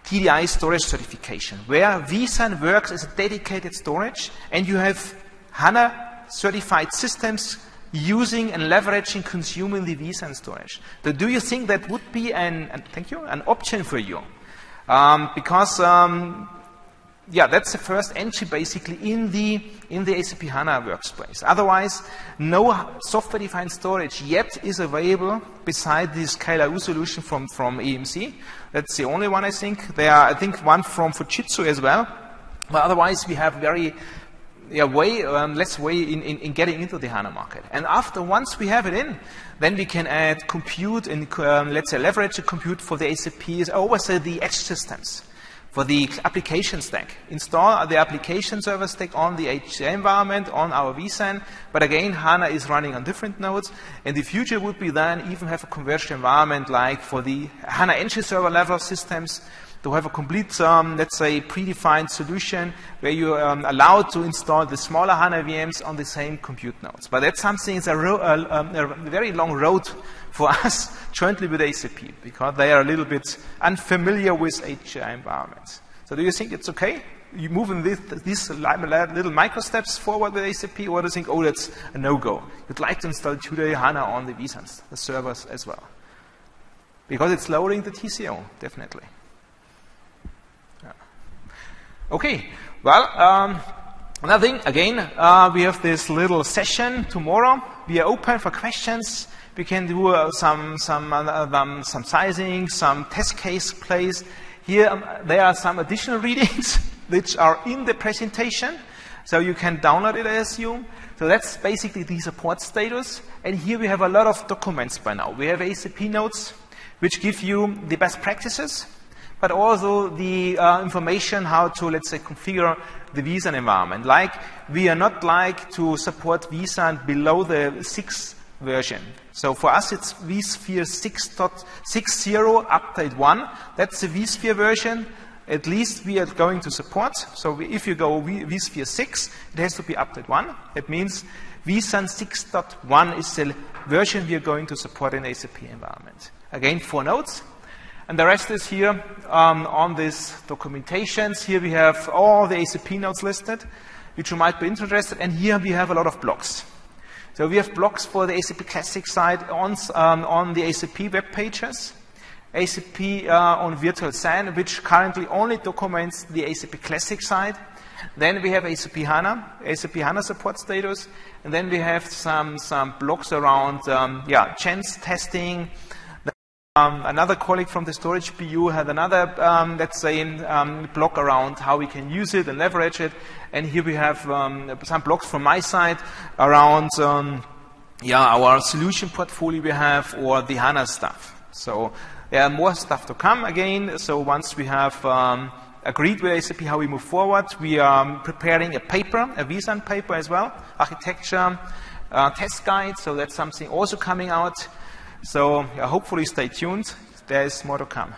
TDI storage certification, where vSAN works as a dedicated storage, and you have HANA certified systems using and leveraging, consuming the vSAN storage. So do you think that would be an option for you? Because that's the first entry basically in the SAP HANA workspace. Otherwise, no software-defined storage yet is available beside the Scalar-U solution from EMC. That's the only one, I think. There are, I think, one from Fujitsu as well. But otherwise, we have less way in getting into the HANA market. And once we have it in, then we can add compute and let's say leverage the compute for the ACPs, I always say the edge systems. For the application stack, install the application server stack on the HCI environment, on our vSAN. But again, HANA is running on different nodes. And the future would be then even have a converged environment like for the HANA entry server level systems to have a complete, let's say, predefined solution where you are allowed to install the smaller HANA VMs on the same compute nodes. But that's something, it's a very long road for us jointly with SAP because they are a little bit unfamiliar with HCI environments. So do you think it's okay? You move in these little micro steps forward with SAP, or do you think, oh, that's a no-go? You'd like to install today HANA on the vSANs, the servers as well. Because it's lowering the TCO, definitely. Yeah. Okay, well, another thing, again, we have this little session tomorrow. We are open for questions. We can do some sizing, some test case plays. Here, there are some additional readings which are in the presentation. So you can download it, I assume. So that's basically the support status. And here we have a lot of documents by now. We have SAP notes, which give you the best practices, but also the information how to, let's say, configure the vSAN environment. Like, we are not like to support vSAN below the 6th version. So for us, it's vSphere 6.60 update 1. That's the vSphere version. At least we are going to support. So if you go vSphere 6, it has to be update 1. That means vSAN 6.1 is the version we are going to support in SAP environment. Again, 4 nodes. And the rest is here on these documentations. Here we have all the SAP nodes listed, which you might be interested. And here we have a lot of blocks. So we have blocks for the SAP Classic side on the SAP web pages, SAP on Virtual SAN, which currently only documents the SAP Classic side. Then we have SAP HANA support status, and then we have some blocks around gens testing. Another colleague from the storage BU had another, let's say, block around how we can use it and leverage it. And here we have some blocks from my side around our solution portfolio we have or the HANA stuff. So there are more stuff to come again. So once we have agreed with SAP how we move forward, we are preparing a paper, a vSAN paper as well, architecture, test guide. So that's something also coming out. So hopefully stay tuned. There is more to come.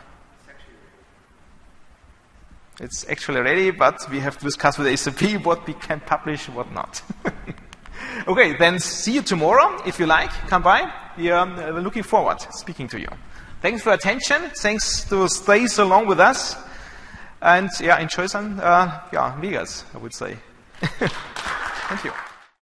It's actually ready, but we have to discuss with SAP what we can publish and what not. Okay, then see you tomorrow. If you like, come by. We are looking forward to speaking to you. Thanks for your attention. Thanks to stay so long with us. And enjoy some Vegas, I would say. Thank you.